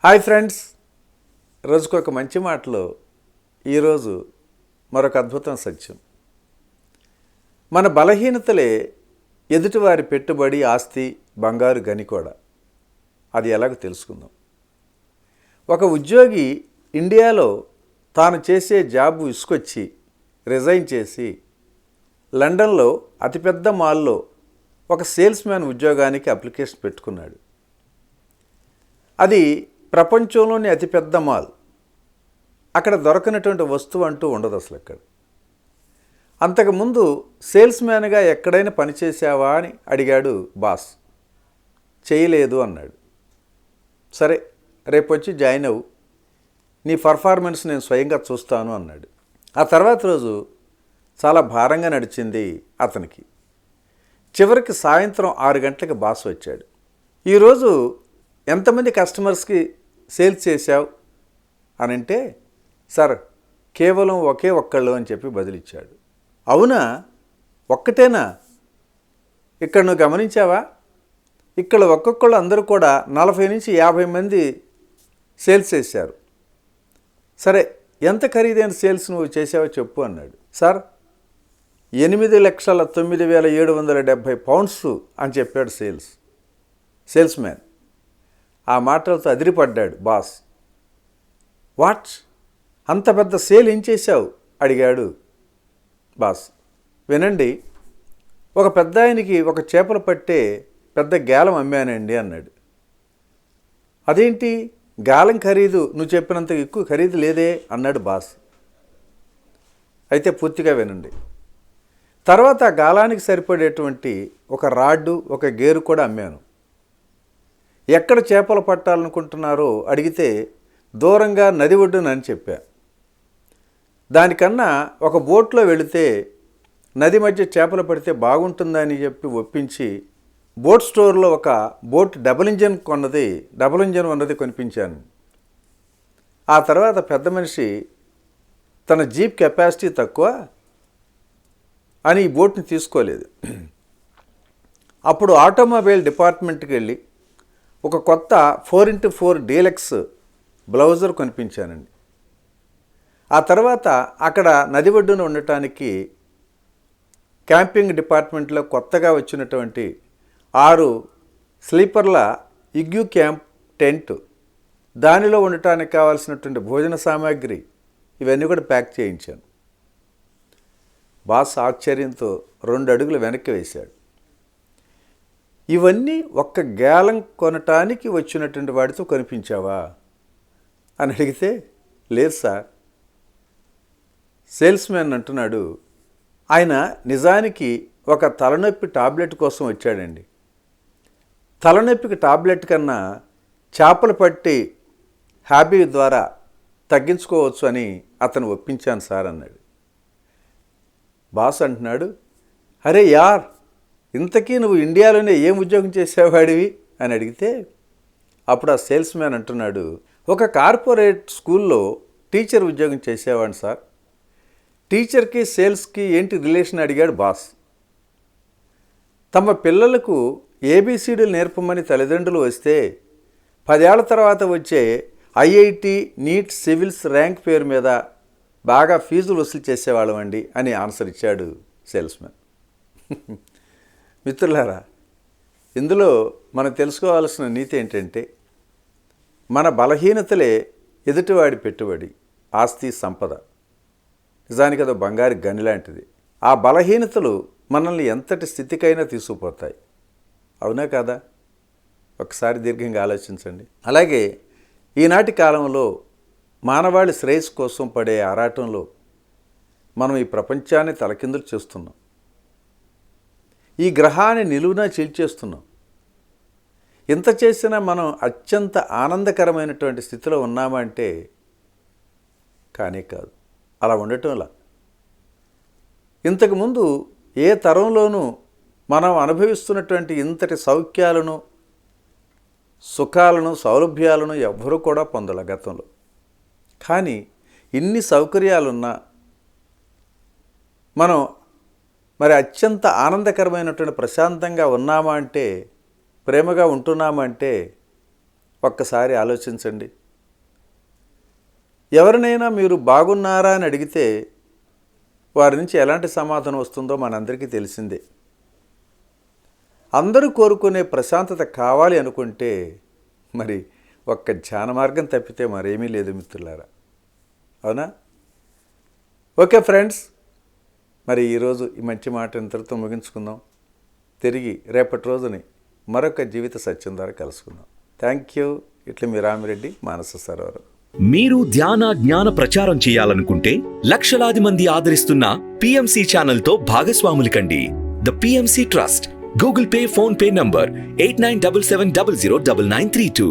Hi friends, రోజుకు ఒక మంచి మాటలో ఈరోజు మరొక అద్భుతం సత్యం. మన బలహీనతలే ఎదుటివారి పెట్టుబడి, ఆస్తి, బంగారు గని కూడా. అది ఎలాగో తెలుసుకుందాం. ఒక ఉద్యోగి ఇండియాలో తాను చేసే జాబ్ విసుకొచ్చి రిజైన్ చేసి లండన్లో అతిపెద్ద మాల్లో ఒక సేల్స్ మ్యాన్ ఉద్యోగానికి అప్లికేషన్ పెట్టుకున్నాడు. అది ప్రపంచంలోని అతిపెద్ద మాల్. అక్కడ దొరకనటువంటి వస్తువు అంటూ ఉండదు అసలు. అక్కడ అంతకుముందు సేల్స్ మ్యాన్గా ఎక్కడైనా పనిచేసావా అని అడిగాడు బాస్. చేయలేదు అన్నాడు. సరే, రేపు వచ్చి జాయిన్ అవ్వు, నీ పర్ఫార్మెన్స్ నేను స్వయంగా చూస్తాను అన్నాడు. ఆ తర్వాత రోజు చాలా భారంగా నడిచింది అతనికి. చివరికి సాయంత్రం 6 గంటలకు బాస్ వచ్చాడు. ఈరోజు ఎంతమంది కస్టమర్స్కి సేల్స్ చేశావు అని అంటే, సార్ కేవలం ఒకే ఒక్కళ్ళు అని చెప్పి బదిలిచ్చాడు. అవునా, ఒక్కటేనా? ఇక్కడ నువ్వు గమనించావా? ఇక్కడ ఒక్కొక్కళ్ళు అందరూ కూడా 40 నుంచి 50 మంది సేల్స్ చేశారు. సరే, ఎంత ఖరీదైన సేల్స్ నువ్వు చేసావో చెప్పు అన్నాడు. సార్ 8,09,770 పౌండ్స్ అని చెప్పాడు సేల్స్ మ్యాన్. ఆ మాటలతో అదిరిపడ్డాడు బాస్. వాట్, అంత పెద్ద సేల్ ఏం చేశావు అడిగాడు బాస్. వినండి, ఒక పెద్ద ఆయనకి ఒక చేపలు పట్టే పెద్ద గాలం అమ్మానండి అన్నాడు. అదేంటి, గాలం ఖరీదు నువ్వు చెప్పినంత ఎక్కువ ఖరీదు లేదే అన్నాడు బాస్. అయితే పూర్తిగా వినండి. తర్వాత ఆ గాలానికి సరిపడేటువంటి ఒక రాడ్డు, ఒక గేరు కూడా అమ్మాను. ఎక్కడ చేపలు పట్టాలనుకుంటున్నారో అడిగితే దూరంగా నది ఒడ్డునని చెప్పా. దానికన్నా ఒక బోట్లో వెళితే నది మధ్య చేపలు పడితే బాగుంటుందని చెప్పి ఒప్పించి బోట్ స్టోర్లో ఒక బోట్ డబుల్ ఇంజన్ ఉన్నది కొనిపించాను. ఆ తర్వాత పెద్ద మనిషి తన జీప్ కెపాసిటీ తక్కువ అని ఈ బోట్ని తీసుకోలేదు. అప్పుడు ఆటోమొబైల్ డిపార్ట్మెంట్కి వెళ్ళి ఒక కొత్త 4x4 డీలక్స్ బ్లౌజర్ కొనిపించానండి. ఆ తర్వాత అక్కడ నది ఒడ్డున ఉండటానికి క్యాంపింగ్ డిపార్ట్మెంట్లో కొత్తగా వచ్చినటువంటి 6 స్లీపర్ల ఇగ్యూ క్యాంప్ టెంట్, దానిలో ఉండటానికి కావాల్సినటువంటి భోజన సామాగ్రి, ఇవన్నీ కూడా ప్యాక్ చేయించాను. బాస్ ఆశ్చర్యంతో 2 అడుగులు వెనక్కి వేశాడు. ఇవన్నీ ఒక్క గేలం కొనటానికి వచ్చినటువంటి వాడితో కొనిపించావా అని అడిగితే, లేదు సార్. సేల్స్ మ్యాన్ అంటున్నాడు, ఆయన నిజానికి ఒక తలనొప్పి టాబ్లెట్ కోసం వచ్చాడండి. తలనొప్పికి టాబ్లెట్ కన్నా చేపలు పట్టి హాబీ ద్వారా తగ్గించుకోవచ్చు అని అతను ఒప్పించాను సార్ అన్నాడు. బాస్ అంటున్నాడు, అరే యార్, ఇంతకీ నువ్వు ఇండియాలోనే ఏం ఉద్యోగం చేసేవాడివి అని అడిగితే, అప్పుడు ఆ సేల్స్ మ్యాన్ అంటున్నాడు, ఒక కార్పొరేట్ స్కూల్లో టీచర్ ఉద్యోగం చేసేవాడిని సార్. టీచర్కి సేల్స్కి ఏంటి రిలేషన్ అడిగాడు బాస్. తమ పిల్లలకు ఏబిసిడీలు నేర్పమని తల్లిదండ్రులు వస్తే 10 ఏళ్ల తర్వాత వచ్చే ఐఐటి, నీట్, సివిల్స్ ర్యాంక్ పేరు మీద బాగా ఫీజులు వసూలు చేసేవాళ్ళమండి అని ఆన్సర్ ఇచ్చాడు సేల్స్మెన్. మిత్రులారా, ఇందులో మనం తెలుసుకోవాల్సిన నీతి ఏంటంటే, మన బలహీనతలే ఎదుటివాడి పెట్టుబడి, ఆస్తి, సంపద. నిజానికి అది బంగారు గని లాంటిది. ఆ బలహీనతలు మనల్ని ఎంతటి స్థితికైనా తీసుకుపోతాయి. అవునా కాదా? ఒకసారి దీర్ఘంగా ఆలోచించండి. అలాగే ఈనాటి కాలంలో మానవాళి శ్రేయస్సు కోసం పడే ఆరాటంలో మనం ఈ ప్రపంచాన్ని తలకిందులు చేస్తున్నాం. ఈ గ్రహాన్ని నిలువునా చీల్చేస్తున్నాం. ఇంత చేసినా మనం అత్యంత ఆనందకరమైనటువంటి స్థితిలో ఉన్నామంటే కానీ కాదు. అలా ఉండటంలా ఇంతకుముందు ఏ తరంలోనూ మనం అనుభవిస్తున్నటువంటి ఇంతటి సౌఖ్యాలను, సుఖాలను, సౌలభ్యాలను ఎవ్వరూ కూడా పొందల గతంలో. కానీ ఇన్ని సౌకర్యాలున్నా మనం మరి అత్యంత ఆనందకరమైనటువంటి ప్రశాంతంగా ఉన్నామా అంటే, ప్రేమగా ఉంటున్నామంటే ఒక్కసారి ఆలోచించండి. ఎవరినైనా మీరు బాగున్నారా అని అడిగితే వారి నుంచి ఎలాంటి సమాధానం వస్తుందో మనందరికీ తెలిసిందే. అందరూ కోరుకునే ప్రశాంతత కావాలి అనుకుంటే మరి ఒక్క ధ్యాన మార్గం తప్పితే మరేమీ లేదు మిత్రులారా, అవునా? ఓకే ఫ్రెండ్స్, మరి ఈరోజు ఈ మంచి మాట ఇంతటితో ముగించుకుందాం. తిరిగి రేపటి రోజుని మరొక జీవిత సత్యం ద్వారా కలుసుకుందాం. Thank you. ఇట్లా మీ రామిరెడ్డి, మానస సరోవరం. మీరు ధ్యాన జ్ఞాన ప్రచారం చేయాలనుకుంటే లక్షలాది మంది ఆదరిస్తున్న PMC ఛానల్ తో భాగస్వాములు కండి. The PMC trust, Google pay, phone pay number 8977009932.